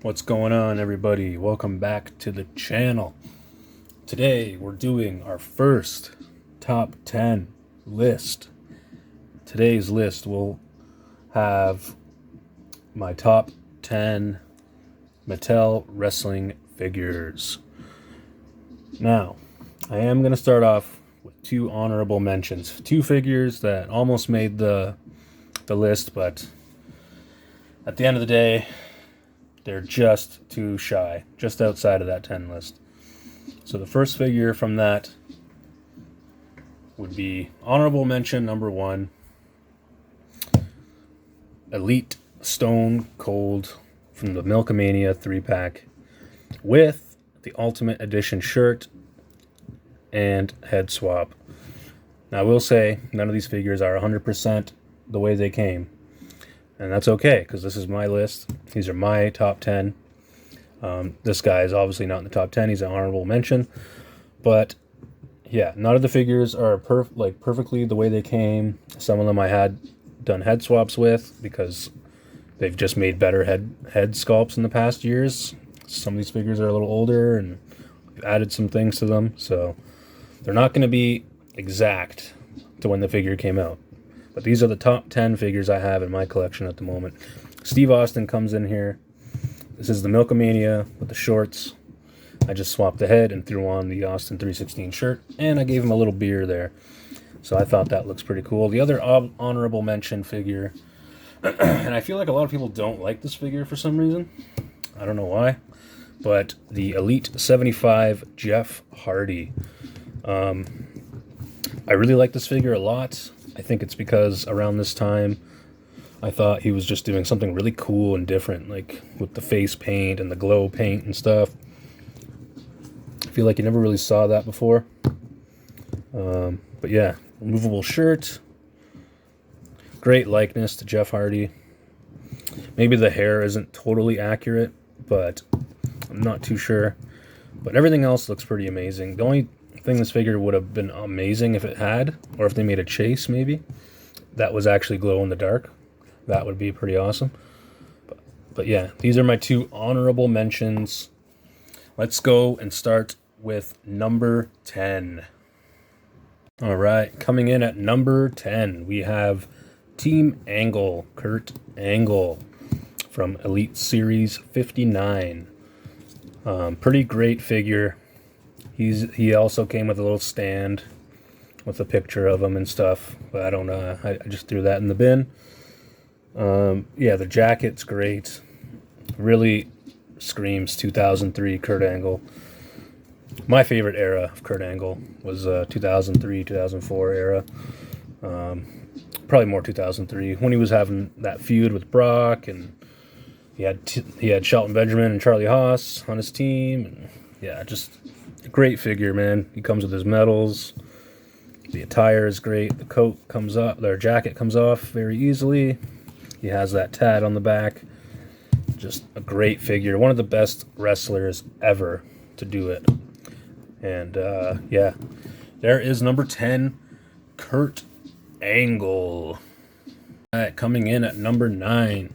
What's going on, everybody? Welcome back to the channel. Today we're doing our first top 10 list. Today's list will have my top 10 Mattel wrestling figures. Now, I am going to start off with two honorable mentions. Two figures that almost made the list, but at the end of the day, they're just too shy, just outside of that 10 list. So the first figure from that would be honorable mention number 1, Elite Stone Cold from the Milkamania 3-pack with the Ultimate Edition shirt and head swap. Now, I will say none of these figures are 100% the way they came. And that's okay, because this is my list. These are my top 10. This guy is obviously not in the top 10. He's an honorable mention. But, yeah, none of the figures are perfectly the way they came. Some of them I had done head swaps with, because they've just made better head sculpts in the past years. Some of these figures are a little older, and we've added some things to them. So, they're not going to be exact to when the figure came out. But these are the top 10 figures I have in my collection at the moment. Steve Austin comes in here. This is the Milkamania with the shorts. I just swapped the head and threw on the Austin 316 shirt. And I gave him a little beer there. So I thought that looks pretty cool. The other honorable mention figure. And I feel like a lot of people don't like this figure for some reason. I don't know why. But the Elite 75 Jeff Hardy. I really like this figure a lot. I think it's because around this time, I thought he was just doing something really cool and different, like with the face paint and the glow paint and stuff. I feel like you never really saw that before. But yeah, removable shirt. Great likeness to Jeff Hardy. Maybe the hair isn't totally accurate, but I'm not too sure. But everything else looks pretty amazing. The only thing this figure would have been amazing if it had, or if they made a chase maybe, that was actually glow in the dark. That would be pretty awesome. But yeah, these are my two honorable mentions. Let's go and start with number 10. All right, coming in at number 10, we have Team Angle, Kurt Angle from Elite Series 59. Pretty great figure. He also came with a little stand with a picture of him and stuff, but I don't know. I just threw that in the bin. Yeah, the jacket's great. Really screams 2003 Kurt Angle. My favorite era of Kurt Angle was 2003, 2004 era. Probably more 2003 when he was having that feud with Brock, and he had Shelton Benjamin and Charlie Haas on his team. And yeah, just a great figure, man. He comes with his medals. The attire is great. The coat comes up, their jacket comes off very easily. He has that tat on the back. Just a great figure. One of the best wrestlers ever to do it. And yeah, there is number 10, Kurt Angle. All right, coming in at number 9,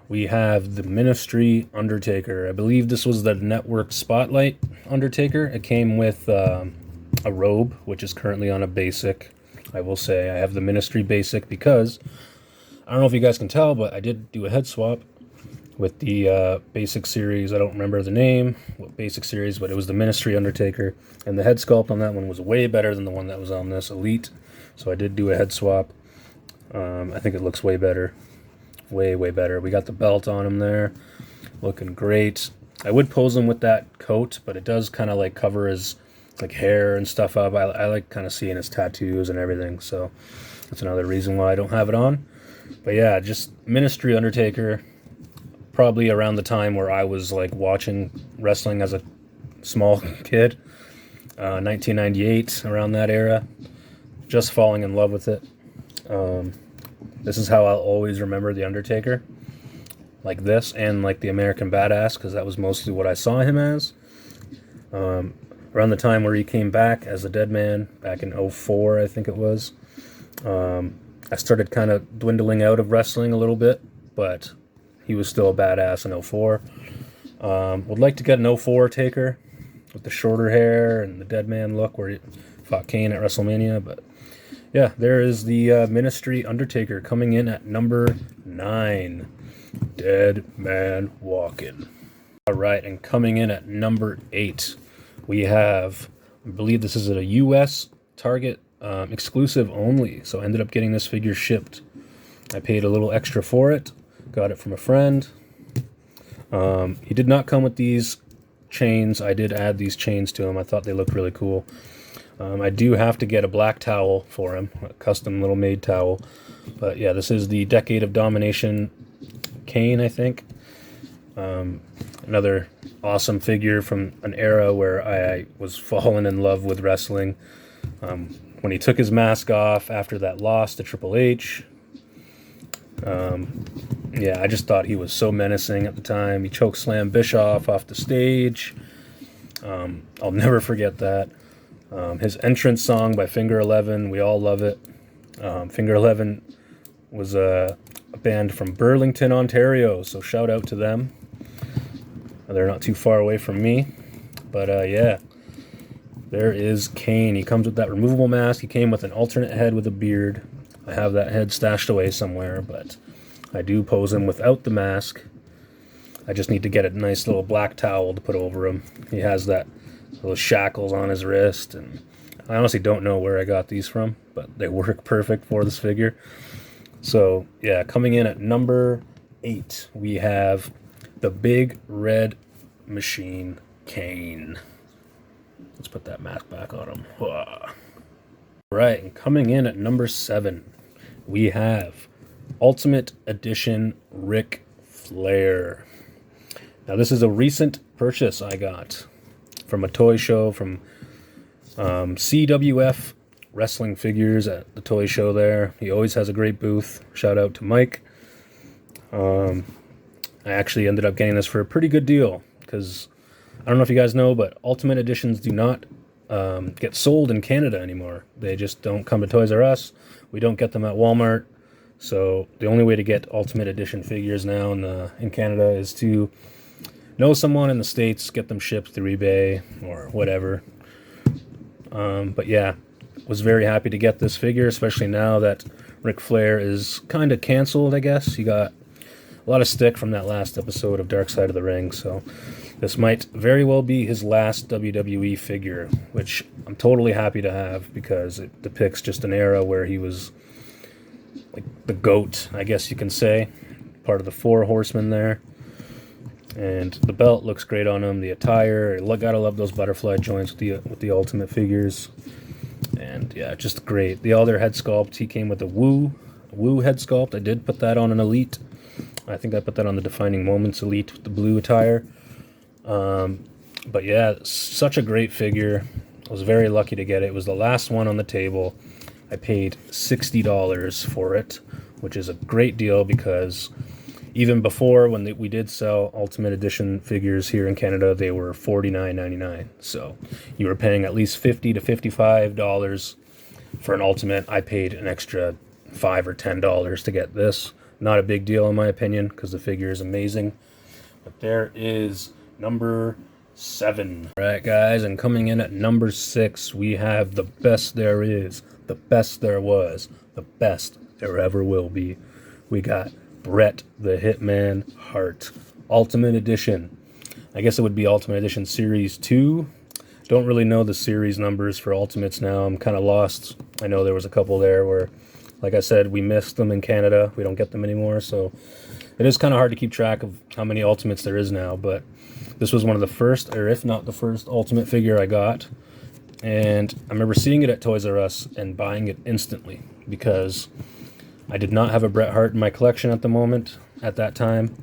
we have the Ministry Undertaker. I believe this was the Network Spotlight Undertaker. It came with a robe, which is currently on a basic. I will say I have the Ministry basic because, I don't know if you guys can tell, but I did do a head swap with the basic series. I don't remember the name, what basic series, but it was the Ministry Undertaker. And the head sculpt on that one was way better than the one that was on this Elite. So I did do a head swap. I think it looks way better. Way better. We got the belt on him there, looking great. I would pose him with that coat, but it does kind of like cover his like hair and stuff up. I like kind of seeing his tattoos and everything, so that's another reason why I don't have it on. But yeah, just Ministry Undertaker, probably around the time where I was like watching wrestling as a small kid, 1998, around that era, just falling in love with it. This is how I'll always remember The Undertaker. Like this, and like the American Badass, because that was mostly what I saw him as. Around the time where he came back as a dead man, back in 04, I think it was. I started kind of dwindling out of wrestling a little bit, but he was still a badass in 04. Would like to get an '04 Taker with the shorter hair and the dead man look where he fought Kane at WrestleMania. But yeah, there is the Ministry Undertaker coming in at number 9. Dead Man Walking. All right, and coming in at number 8, we have, I believe this is a U.S. Target exclusive only. So I ended up getting this figure shipped. I paid a little extra for it. Got it from a friend. He did not come with these chains. I did add these chains to him. I thought they looked really cool. I do have to get a black towel for him, a custom little made towel. But yeah, this is the Decade of Domination Kane, I think. Another awesome figure from an era where I was falling in love with wrestling. When he took his mask off after that loss to Triple H. Yeah, I just thought he was so menacing at the time. He chokeslammed Bischoff off the stage. I'll never forget that. His entrance song by Finger 11, we all love it. Finger 11 was a band from Burlington, Ontario, so shout out to them. They're not too far away from me. But yeah, there is Kane. He comes with that removable mask. He came with an alternate head with a beard. I have that head stashed away somewhere, but I do pose him without the mask. I just need to get a nice little black towel to put over him. He has that little shackles on his wrist, and I honestly don't know where I got these from, but they work perfect for this figure. So yeah, coming in at number 8, we have the Big Red Machine Kane. Let's put that mask back on him. All right, and coming in at number 7, we have Ultimate Edition Ric Flair. Now this is a recent purchase I got from a toy show from CWF Wrestling Figures at the toy show there. He always has a great booth. Shout out to Mike. I actually ended up getting this for a pretty good deal because I don't know if you guys know, but Ultimate Editions do not get sold in Canada anymore. They just don't come to Toys R Us. We don't get them at Walmart. So the only way to get Ultimate Edition figures now in Canada is to know someone in the States, get them shipped through eBay or whatever. But yeah, was very happy to get this figure, especially now that Ric Flair is kind of canceled, I guess. He got a lot of stick from that last episode of Dark Side of the Ring, so this might very well be his last WWE figure, which I'm totally happy to have because it depicts just an era where he was like the GOAT, I guess you can say, part of the 4 Horsemen there. And the belt looks great on him. The attire, gotta love those butterfly joints with the Ultimate figures. And yeah, just great. The other head sculpt, he came with a Woo head sculpt. I did put that on an Elite. I think I put that on the Defining Moments Elite with the blue attire. But yeah, such a great figure. I was very lucky to get it. It was the last one on the table. I paid $60 for it, which is a great deal because even before, when we did sell Ultimate Edition figures here in Canada, they were $49.99. So you were paying at least $50 to $55 for an Ultimate. I paid an extra $5 or $10 to get this. Not a big deal in my opinion because the figure is amazing. But there is number 7. All right, guys, and coming in at number 6, we have the best there is, the best there was, the best there ever will be. We got Bret the Hitman Hart, Ultimate Edition. I guess it would be Ultimate Edition Series 2. Don't really know the series numbers for Ultimates now. I'm kind of lost. I know there was a couple there where, like I said, we missed them in Canada. We don't get them anymore, so it is kind of hard to keep track of how many Ultimates there is now, but this was one of the first, or if not the first, Ultimate figure I got. And I remember seeing it at Toys R Us and buying it instantly because I did not have a Bret Hart in my collection at that time.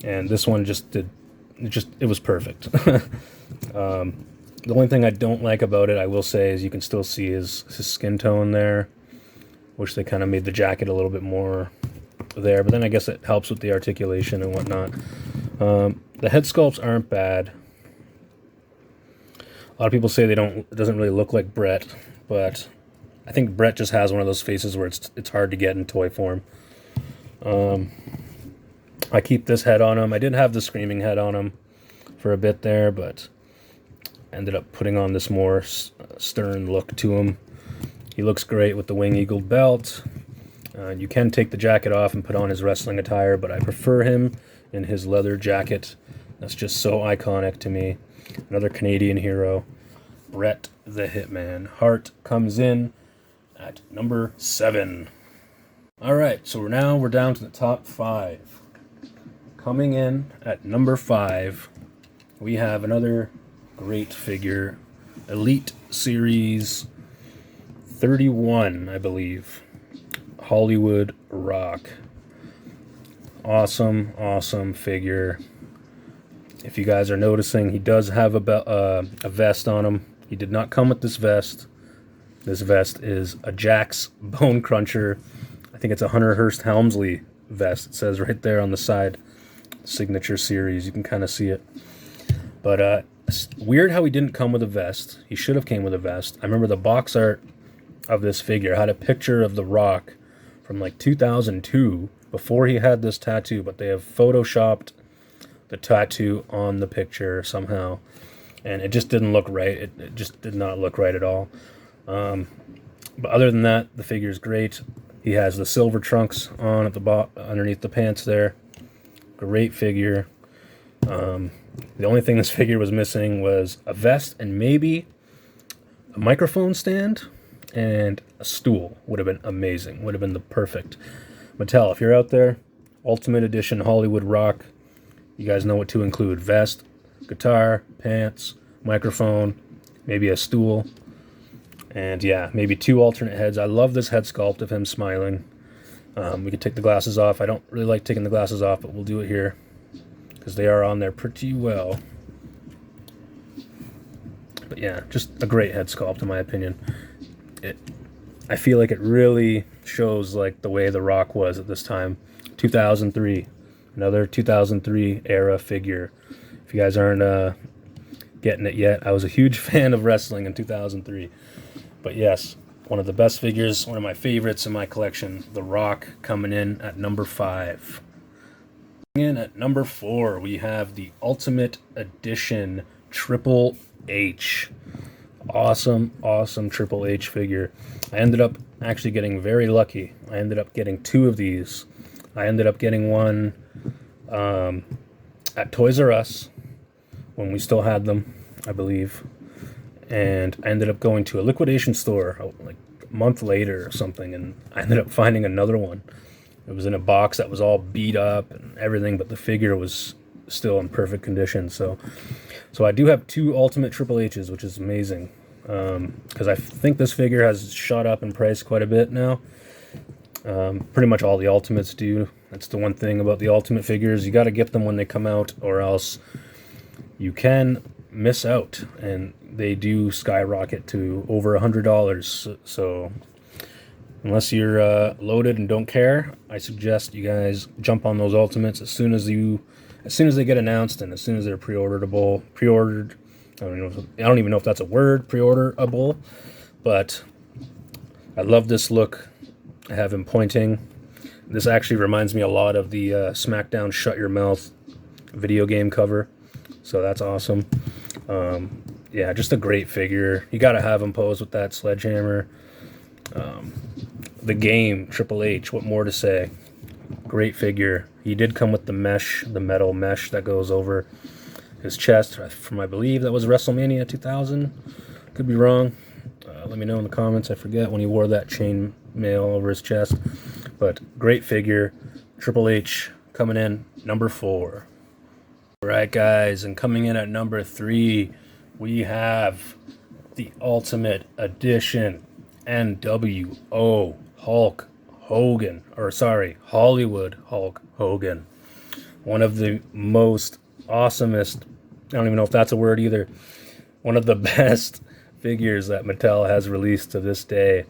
And this one it was perfect. The only thing I don't like about it, I will say, is you can still see his skin tone there. Wish they kind of made the jacket a little bit more there, but then I guess it helps with the articulation and whatnot. The head sculpts aren't bad. A lot of people say it doesn't really look like Bret, but I think Bret just has one of those faces where it's hard to get in toy form. I keep this head on him. I did have the screaming head on him. for a bit there, but ended up putting on this more stern look to him. He looks great with the wing eagle belt. You can take the jacket off and put on his wrestling attire, but I prefer him in his leather jacket. That's just so iconic to me. Another Canadian hero, Bret the Hitman Hart, comes in at number 7. All right, so now we're down to the top 5. Coming in at number 5, we have another great figure, Elite Series 31, I believe. Hollywood Rock. Awesome figure. If you guys are noticing, he does have a vest on him. He did not come with this vest. This vest is a Jack's Bone Cruncher. I think it's a Hunter Hearst Helmsley vest. It says right there on the side, Signature Series. You can kind of see it. But it's weird how he didn't come with a vest. He should have came with a vest. I remember the box art of this figure had a picture of The Rock from like 2002, before he had this tattoo, but they have photoshopped the tattoo on the picture somehow, and it just didn't look right. It just did not look right at all. But other than that, the figure is great. He has the silver trunks on at the underneath the pants there. Great figure. The only thing this figure was missing was a vest and maybe a microphone stand and a stool. Would have been amazing. Would have been the perfect. Mattel, if you're out there, Ultimate Edition Hollywood Rock, you guys know what to include. Vest, guitar, pants, microphone, maybe a stool, and yeah, maybe 2 alternate heads. I love this head sculpt of him smiling. We could take the glasses off. I don't really like taking the glasses off, but we'll do it here because they are on there pretty well. But yeah, just a great head sculpt in my opinion. I feel like it really shows like the way The Rock was at this time. 2003, another 2003 era figure. If you guys aren't getting it yet, I was a huge fan of wrestling in 2003. But yes, one of the best figures, one of my favorites in my collection, The Rock, coming in at number 5. In at number 4, we have the Ultimate Edition Triple H. Awesome Triple H figure. I ended up actually getting very lucky. I ended up getting 2 of these. I ended up getting one at Toys R Us when we still had them, I believe. And I ended up going to a liquidation store like a month later or something, and I ended up finding another one. It was in a box that was all beat up and everything, but the figure was still in perfect condition. So I do have 2 Ultimate Triple H's, which is amazing. Because I think this figure has shot up in price quite a bit now. Pretty much all the Ultimates do. That's the one thing about the Ultimate figures. You got to get them when they come out, or else you can miss out. And they do skyrocket to over $100. So unless you're loaded and don't care, I suggest you guys jump on those Ultimates as soon as they get announced and as soon as they're pre-ordered. I don't even know if that's a word, pre-orderable, but I love this look. I have him pointing. This actually reminds me a lot of the SmackDown Shut Your Mouth video game cover, so that's awesome. Yeah, just a great figure. You gotta have him pose with that sledgehammer. The game, Triple H, what more to say? Great figure. He did come with the mesh, the metal mesh that goes over his chest from, I believe that was WrestleMania 2000. Could be wrong. Let me know in the comments. I forget when he wore that chain mail over his chest. But great figure. Triple H coming in number 4. All right, guys, and coming in at number 3, we have the Ultimate Edition NWO Hulk Hogan. Hollywood Hulk Hogan. One of the most awesomest, I don't even know if that's a word either, one of the best figures that Mattel has released to this day.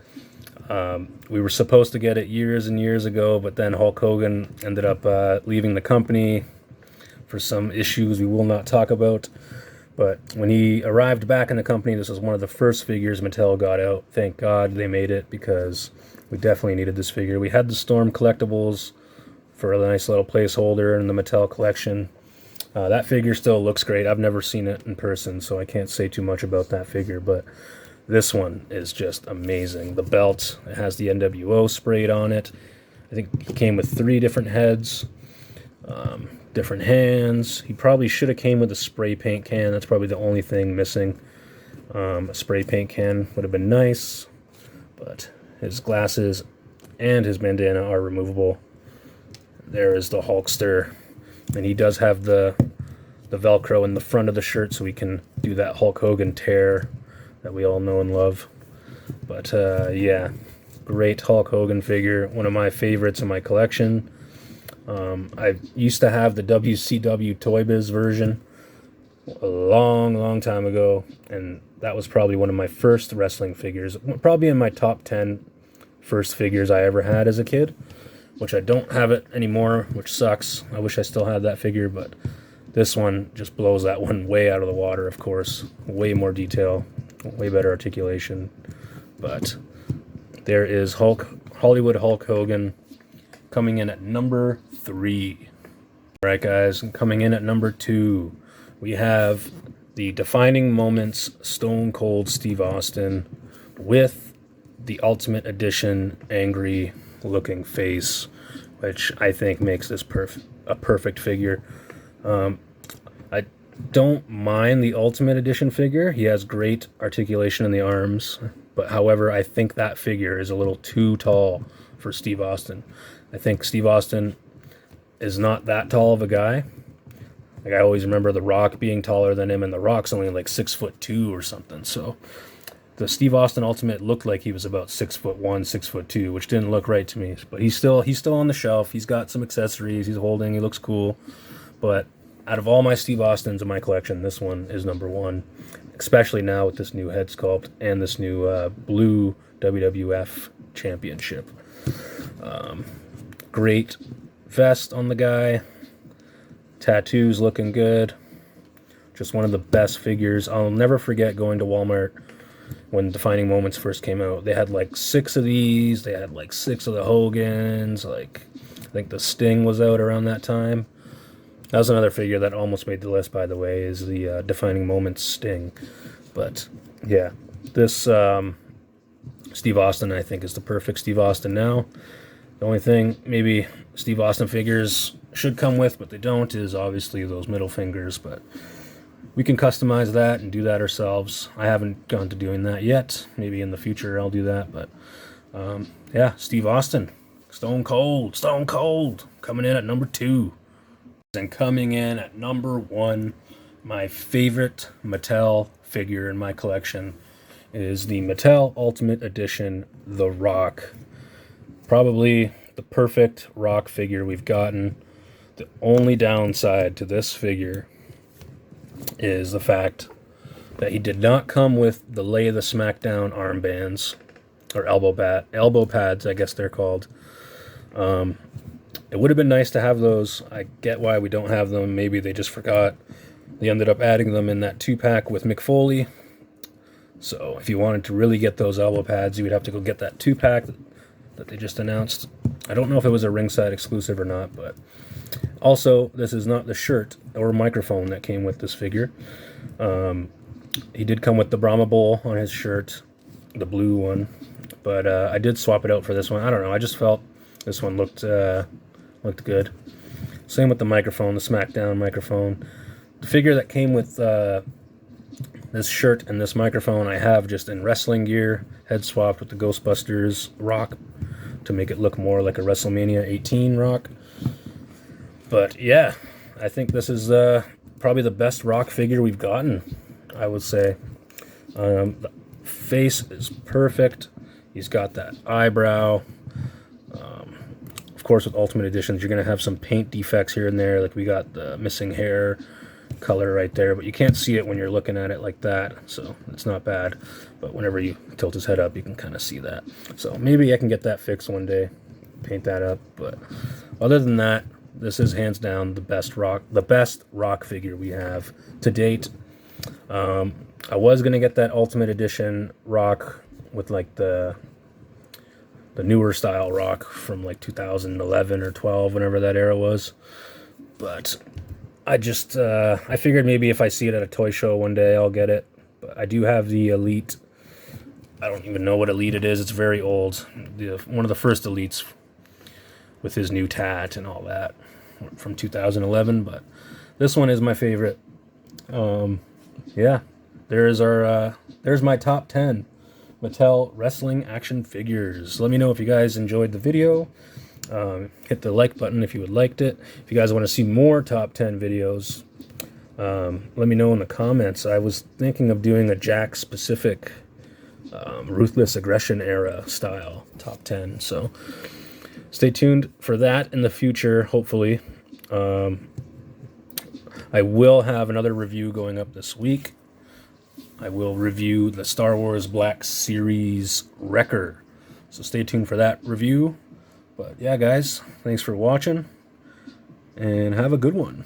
We were supposed to get it years and years ago, but then Hulk Hogan ended up leaving the company for some issues we will not talk about. But when he arrived back in the company, this was one of the first figures Mattel got out. Thank God they made it, because we definitely needed this figure. We had the Storm collectibles for a nice little placeholder in the Mattel collection. That figure still looks great. I've never seen it in person, so I can't say too much about that figure, but this one is just amazing. The belt, it has the NWO sprayed on it. I think it came with 3 different heads, different hands. He probably should have came with a spray paint can. That's probably the only thing missing. A spray paint can would have been nice, but his glasses and his bandana are removable. There is the Hulkster, and he does have the Velcro in the front of the shirt, so he can do that Hulk Hogan tear that we all know and love. But yeah, great Hulk Hogan figure, one of my favorites in my collection. I used to have the WCW Toy Biz version a long time ago, and that was probably one of my first wrestling figures, probably in my top 10 first figures I ever had as a kid, which I don't have it anymore, which sucks. I wish I still had that figure, but this one just blows that one way out of the water, of course. Way more detail, way better articulation. But there is Hollywood Hulk Hogan coming in at number 3. All right, guys, coming in at number 2, we have the Defining Moments Stone Cold Steve Austin with the Ultimate Edition angry looking face, which I think makes this a perfect figure. I don't mind the Ultimate Edition figure. He has great articulation in the arms, but however, I think that figure is a little too tall for Steve Austin. I think Steve Austin is not that tall of a guy. Like, I always remember The Rock being taller than him, and The Rock's only like 6'2" or something. So the Steve Austin Ultimate looked like he was about 6'1", 6'2", which didn't look right to me. But he's still on the shelf. He's got some accessories. He's holding. He looks cool. But out of all my Steve Austins in my collection, this one is number 1, especially now with this new head sculpt and this new blue WWF Championship. Great vest on the guy. Tattoos looking good. Just one of the best figures. I'll never forget going to Walmart when Defining Moments first came out. They had like 6 of these. They had like 6 of the Hogans. Like, I think the Sting was out around that time. That was another figure that almost made the list, by the way, is the Defining Moments Sting. But yeah, this Steve Austin, I think, is the perfect Steve Austin now. The only thing maybe Steve Austin figures should come with, but they don't, is obviously those middle fingers. But we can customize that and do that ourselves. I haven't gone to doing that yet. Maybe in the future I'll do that. But yeah, Steve Austin, Stone Cold, coming in at number 2. And coming in at number 1, my favorite Mattel figure in my collection is the Mattel Ultimate Edition The Rock. Probably the perfect Rock figure we've gotten. The only downside to this figure is the fact that he did not come with the Lay of the Smackdown armbands, or elbow pads, I guess they're called. It would have been nice to have those. I get why we don't have them. Maybe they just forgot. They ended up adding them in that 2-pack with Mick Foley. So if you wanted to really get those elbow pads, you would have to go get that 2-pack that they just announced. I don't know if it was a ringside exclusive or not, but also, this is not the shirt or microphone that came with this figure. He did come with the Brahma Bowl on his shirt, the blue one, but I did swap it out for this one. I don't know, I just felt this one looked good. Same with the microphone, the SmackDown microphone. The figure that came with this shirt and this microphone I have just in wrestling gear, head swapped with the Ghostbusters Rock to make it look more like a WrestleMania 18 Rock. But yeah, I think this is probably the best Rock figure we've gotten, I would say. The face is perfect. He's got that eyebrow. Of course, with Ultimate Editions, you're going to have some paint defects here and there. Like, we got the missing hair color right there, but you can't see it when you're looking at it like that, so it's not bad. But whenever you tilt his head up, you can kind of see that. So maybe I can get that fixed one day, paint that up. But other than that, this is hands down the best Rock figure we have to date. I was gonna get that Ultimate Edition Rock with like the newer style Rock from like 2011 or 12, whenever that era was. But I figured maybe if I see it at a toy show one day, I'll get it. But I do have the Elite. I don't even know what Elite it is. It's very old. One of the first Elites with his new tat and all that from 2011. But this one is my favorite. Yeah, there's my top 10 Mattel wrestling action figures. Let me know if you guys enjoyed the video. Hit the like button if you would liked it. If you guys want to see more top 10 videos, let me know in the comments. I was thinking of doing a Jack specific Ruthless Aggression era style top 10. So stay tuned for that in the future, hopefully. I will have another review going up this week. I will review the Star Wars Black Series Wrecker. So stay tuned for that review. But yeah, guys, thanks for watching, and have a good one.